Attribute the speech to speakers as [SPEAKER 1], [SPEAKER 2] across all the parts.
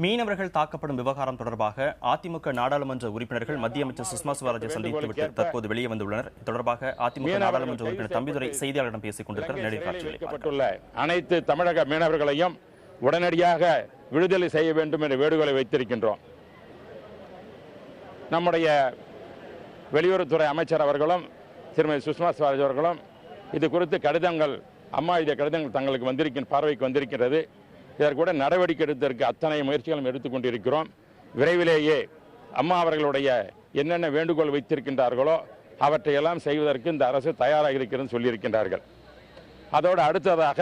[SPEAKER 1] மீனவர்கள் தாக்கப்படும் விவகாரம் தொடர்பாக அதிமுக நாடாளுமன்ற உறுப்பினர்கள் மத்திய அமைச்சர் சுஷ்மா ஸ்வராஜை சந்தித்துவிட்டு தற்போது வெளியே வந்துள்ளனர். தொடர்பாக அதிமுக நாடாளுமன்ற உறுப்பினர் தம்பிதுரை செய்தியாளர்களிடம் பேசிக் கொண்டிருக்கிறார்.
[SPEAKER 2] நேரடியில் அனைத்து தமிழக மீனவர்களையும் உடனடியாக விடுதலை செய்ய வேண்டும் என்ற வேண்டுகோளை வைத்திருக்கின்றோம். நம்முடைய வெளியுறவுத்துறை அமைச்சர் அவர்களும் திருமதி சுஷ்மா ஸ்வராஜ் அவர்களும் இது குறித்து கடிதங்கள் கடிதங்கள் தங்களுக்கு பார்வைக்கு வந்திருக்கிறது. இதற்கூட நடவடிக்கை எடுப்பதற்கு அத்தனை முயற்சிகளும் எடுத்துக்கொண்டிருக்கிறோம். விரைவிலேயே அம்மா அவர்களுடைய என்னென்ன வேண்டுகோள் வைத்திருக்கின்றார்களோ அவற்றையெல்லாம் செய்வதற்கு இந்த அரசு தயாராக இருக்கிறது சொல்லியிருக்கின்றார்கள். அதோடு அடுத்ததாக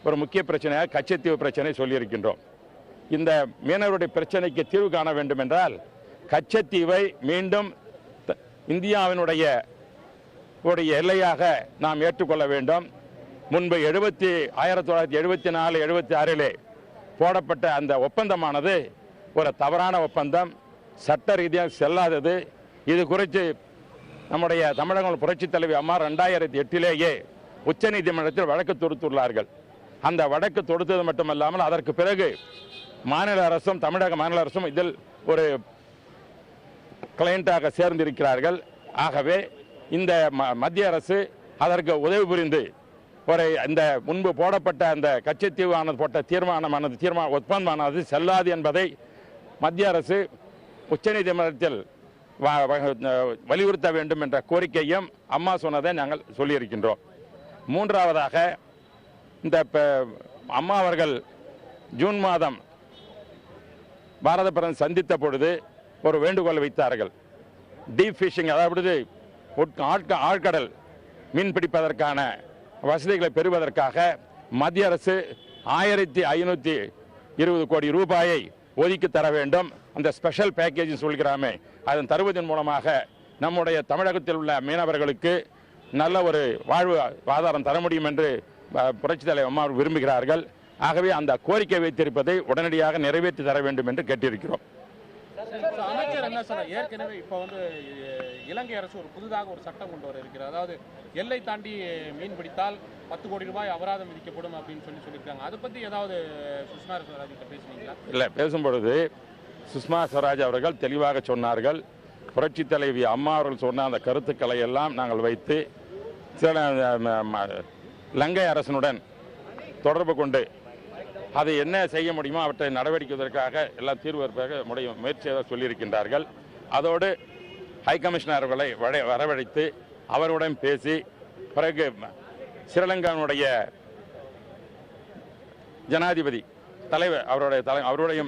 [SPEAKER 2] ஒரு முக்கிய பிரச்சனையாக கச்சத்தீவு பிரச்சனை சொல்லியிருக்கின்றோம். இந்த மீனவருடைய பிரச்சனைக்கு தீர்வு காண வேண்டும் என்றால் கச்சத்தீவை மீண்டும் இந்தியாவினுடைய எல்லையாக நாம் ஏற்றுக்கொள்ள வேண்டும். முன்பு 1974-76 போடப்பட்ட அந்த ஒப்பந்தமானது ஒரு தவறான ஒப்பந்தம், சட்ட ரீதியாக செல்லாதது. இது குறித்து நம்முடைய தமிழக புரட்சித் தலைவி அம்மா 2008 உச்சநீதிமன்றத்தில் வழக்கு தொடுத்துள்ளார்கள். அந்த வழக்கு தொடுத்தது மட்டுமல்லாமல் அதற்கு பிறகு மாநில அரசும் தமிழக மாநில அரசும் இதில் ஒரு கிளையண்டாக சேர்ந்திருக்கிறார்கள். ஆகவே இந்த மத்திய அரசு அதற்கு உதவி புரிந்து இந்த முன்பு போடப்பட்ட அந்த கச்சத்தீவு போட்ட ஒப்பந்தமானது செல்லாது என்பதை மத்திய அரசு உச்சநீதிமன்றத்தில் வலியுறுத்த வேண்டும் என்ற கோரிக்கையும் அம்மா சொன்னதை நாங்கள் சொல்லியிருக்கின்றோம். மூன்றாவதாக இந்த அம்மா அவர்கள் ஜூன் மாதம் பாரத பிரதமர் சந்தித்த பொழுது ஒரு வேண்டுகோள் வைத்தார்கள். டீப் ஃபிஷிங், அதாவது ஆழ்கடல் மீன் பிடிப்பதற்கான வசதிகளை பெறுவதற்காக மத்திய அரசு 1520 கோடி ரூபாயை ஒதுக்கி தர வேண்டும். அந்த ஸ்பெஷல் பேக்கேஜ் சொல்கிறாமே, அதன் தருவதன் மூலமாக நம்முடைய தமிழகத்தில் உள்ள மீனவர்களுக்கு நல்ல ஒரு வாழ்வு ஆதாரம் தர முடியும் என்று புரட்சித் தலைவர் அம்மா விரும்புகிறார்கள். ஆகவே அந்த கோரிக்கை வைத்திருப்பதை உடனடியாக நிறைவேற்றி தர வேண்டும் என்று கேட்டிருக்கிறோம்.
[SPEAKER 3] அமைச்சர் என்ன சொல்ற, ஏற்கனவே இப்ப இலங்கை அரசு ஒரு புதிதாக ஒரு சட்டம் கொண்டு வர இருக்கிறது. அதாவது எல்லை தாண்டி மீன் பிடித்தால் 10 கோடி ரூபாய் அபராதம் விதிக்கப்படும் அப்படின்னு சொல்லியிருக்காங்க. அதை பத்தி ஏதாவது சுஷ்மா ஸ்வராஜ் பேசுவீங்களா?
[SPEAKER 2] இல்ல, பேசும்பொழுது சுஷ்மா ஸ்வராஜ் அவர்கள் தெளிவாக சொன்னார்கள். புரட்சி தலைவி அம்மா அவர்கள் சொன்ன அந்த கருத்துக்களை எல்லாம் நாங்கள் வைத்து இலங்கை அரசனுடன் தொடர்பு கொண்டு அதை என்ன செய்ய முடியுமோ அவற்றை நடவடிக்கைவதற்காக எல்லாம் தீர்வு முயற்சியாக சொல்லியிருக்கின்றார்கள். அதோடு ஹைகமிஷனர் அவர்களை வரவழைத்து அவருடன் பேசி பிறகு ஸ்ரீலங்காவுடைய ஜனாதிபதி தலைவர் அவருடைய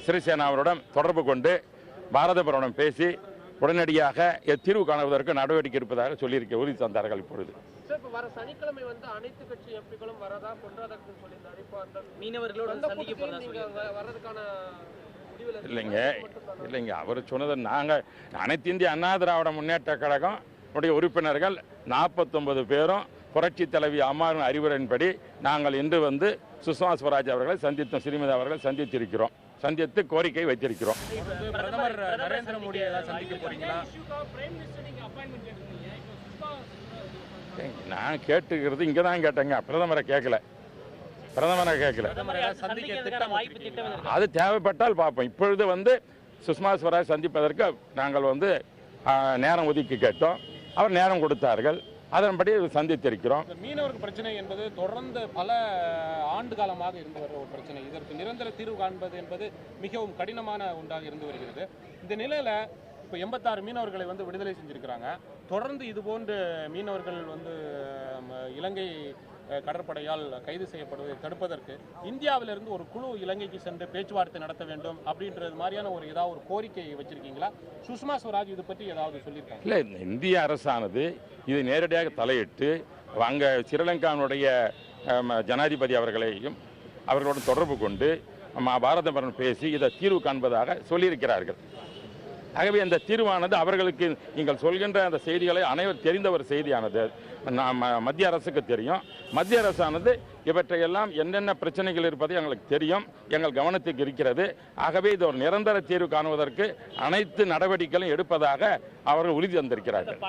[SPEAKER 2] சிறிசேனா அவருடன் தொடர்பு கொண்டு பாரத பிரதமருடன் பேசி உடனடியாக தீர்வு காணுவதற்கு நடவடிக்கை இருப்பதாக சொல்லியிருக்க உறுதி தந்தார்கள். இப்பொழுது
[SPEAKER 4] சனிக்கிழமை அனைத்து கட்சி எம்பிக்களும் வரதா
[SPEAKER 2] இல்லைங்க, அவர் சொன்னது நாங்கள் அனைத்து இந்திய அண்ணா திராவிட முன்னேற்ற கழகம் உறுப்பினர்கள் 49 பேரும் புரட்சி தலைவி அம்மாவின் அறிவுரையின்படி நாங்கள் இன்று சுஷ்மா ஸ்வராஜ் அவர்களை சந்தித்தோம். ஸ்ரீமதி அவர்களை சந்தித்து கோரிக்கை வைத்திருக்கிறோம்.
[SPEAKER 3] பிரதமர் நரேந்திர மோடியை சந்திக்க போறீங்களா?
[SPEAKER 2] நான் கேட்டுக்கிறது இங்கே தான் கேட்டேங்க, பிரதமரை கேட்கல. அது தேவைப்பட்டால் பார்ப்போம். இப்பொழுது சுஷ்மா ஸ்வராஜ் சந்திப்பதற்கு நாங்கள் நேரம் ஒதுக்கி கேட்டோம். அவர் நேரம் கொடுத்தார்கள். அதன்படி சந்தித்திருக்கிறோம்.
[SPEAKER 3] மீனவர்கள் பிரச்சனை என்பது தொடர்ந்து பல ஆண்டு காலமாக இருந்து வர ஒரு பிரச்சனை. இதற்கு நிரந்தர தீர்வு காண்பது என்பது மிகவும் கடினமான ஒன்றாக இருந்து வருகிறது. இந்த நிலையில இப்போ 86 மீனவர்களை விடுதலை செஞ்சிருக்கிறாங்க. தொடர்ந்து இது போன்று மீனவர்கள் இலங்கை கடற்படையால் கைது செய்யப்படுவதை தடுப்பதற்கு இந்தியாவிலிருந்து ஒரு குழு இலங்கைக்கு சென்று பேச்சுவார்த்தை நடத்த வேண்டும் அப்படின்றது மாதிரியான ஏதாவது ஒரு கோரிக்கை வச்சிருக்கீங்களா? சுஷ்மா ஸ்வராஜ் இது பற்றி ஏதாவது சொல்லியிருக்காங்க?
[SPEAKER 2] இல்லை, இந்திய அரசானது இது நேரடியாக தலையிட்டு அங்கே ஸ்ரீலங்காவுடைய ஜனாதிபதி அவர்களுடன் தொடர்பு கொண்டு பாரத பிரதமர் பேசி இதை தீர்வு காண்பதாக சொல்லியிருக்கிறார்கள். ஆகவே அந்த தீர்வானது அவர்களுக்கு நீங்கள் சொல்கின்ற அந்த செய்திகளை அனைவரும் தெரிந்த ஒரு செய்தியானது மத்திய அரசுக்கு தெரியும். மத்திய அரசானது இவற்றையெல்லாம் என்னென்ன பிரச்சனைகள் இருப்பது எங்களுக்கு தெரியும், எங்கள் கவனத்துக்கு இருக்கிறது. ஆகவே இது ஒரு நிரந்தர தீர்வு காணுவதற்கு அனைத்து நடவடிக்கைகளும் எடுப்பதாக அவர்கள் உறுதி தந்திருக்கிறார்கள்.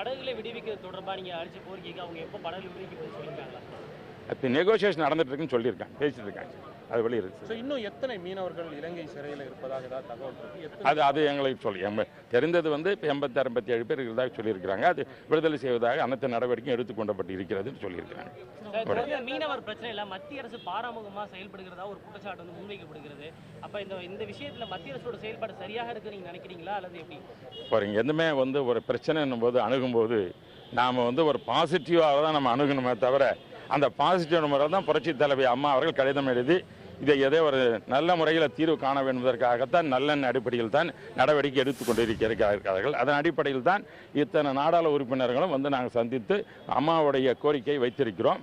[SPEAKER 2] இப்போ நெகோசியேஷன் நடந்துட்டு இருக்குன்னு சொல்லியிருக்காங்க, பேசிட்டு இருக்காங்க. அது வெளியிருக்கு.
[SPEAKER 3] இன்னும் எத்தனை மீனவர்கள் இலங்கை சிறையில் இருப்பதாக ஏதாவது தகவல் இருக்கு?
[SPEAKER 2] அது எங்களுக்கு சொல்லி தெரிந்தது வந்து இப்போ 86-87 பேர் இருந்ததாக சொல்லியிருக்கிறாங்க. அது விடுதலை செய்வதாக அனைத்து நடவடிக்கையும் எடுத்துக்கொண்டப்பட்டு இருக்கிறதுன்னு சொல்லியிருக்கிறாங்க.
[SPEAKER 5] மீனவர் பிரச்சனையில மத்திய அரசு பாராமுகமா செயல்படுகிறதா ஒரு குற்றச்சாட்டு வந்து முன்வைக்கப்படுகிறது. அப்ப இந்த விஷயத்துல மத்திய அரசோட செயல்பாடு சரியாக இருக்கு நீங்க நினைக்கிறீங்களா அல்லது எப்படி?
[SPEAKER 2] பாருங்க, எதுவுமே வந்து ஒரு பிரச்சனைன்னும் போது அணுகும்போது நாம் வந்து ஒரு பாசிட்டிவாக தான் நம்ம அணுகணுமே தவிர, அந்த பாசிட்டிவ் முறை தான் புரட்சி தலைவி அம்மா அவர்கள் கடிதம் எழுதி இதை எதோ ஒரு நல்ல முறையில் தீர்வு காண வேண்டும் என்பதற்காகத்தான் நல்லெண்ண அடிப்படையில் தான் நடவடிக்கை எடுத்துக்கொண்டிருக்கிறார்கள். அதன் அடிப்படையில் தான் இத்தனை நாடாளு உறுப்பினர்களும் வந்து நாங்கள் சந்தித்து அம்மாவுடைய கோரிக்கையை வைத்திருக்கிறோம்.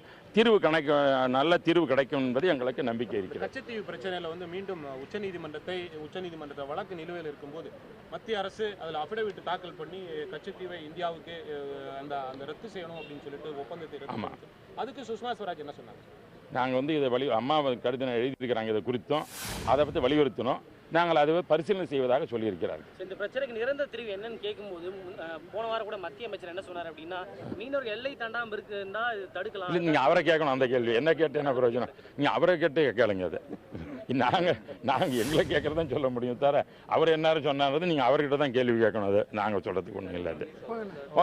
[SPEAKER 2] நல்ல தீர்வு கிடைக்கும் என்பது எங்களுக்கு நம்பிக்கை இருக்கிறது.
[SPEAKER 3] கச்சத்தீவு பிரச்சனையில் வந்து மீண்டும் உச்சநீதிமன்றத்தை வழக்கு நிலுவையில் இருக்கும்போது மத்திய அரசு அதில் அபிடவிட் தாக்கல் பண்ணி கச்சத்தீவை இந்தியாவுக்கு அந்த ரத்து செய்யணும் அப்படின்னு சொல்லிட்டு ஒப்பந்தத்தை ரத்து. அதுக்கு சுஷ்மா ஸ்வராஜ் என்ன சொன்னாங்க?
[SPEAKER 2] நாங்கள் வந்து இதை அம்மா கடிதம் எழுதியிருக்கிறாங்க, இதை குறித்தும் அதை பற்றி வலியுறுத்தணும். நாங்கள் அதை பரிசீலனை செய்வதாக சொல்லியிருக்கிறார்கள்.
[SPEAKER 5] இந்த பிரச்சனைக்கு நிரந்தர தீர்வு என்னன்னு கேட்கும்போது போன வாரம் கூட மத்திய அமைச்சர் என்ன சொன்னார் அப்படின்னா, மீனவர்கள் எல்லை தாண்டாமல் இருக்குன்னா தடுக்கலாம்.
[SPEAKER 2] இல்லை, நீங்கள் அவரை கேட்கணும் அந்த கேள்வி. என்ன கேட்டு என்ன பிரயோஜனம்? நீங்கள் அவரை கேட்டு கேளுங்க. அது நாங்கள் எங்களை கேட்கறதான் சொல்ல முடியும் தவிர அவர் என்ன சொன்னார் நீங்கள் அவர்கிட்ட தான் கேள்வி கேட்கணும். அது நாங்கள் சொல்கிறதுக்கு ஒன்றும் இல்லை. அது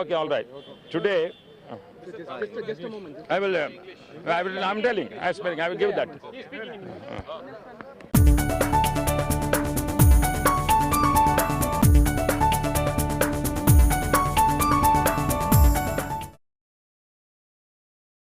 [SPEAKER 2] okay, all right. Today I will I'm telling, I will give that.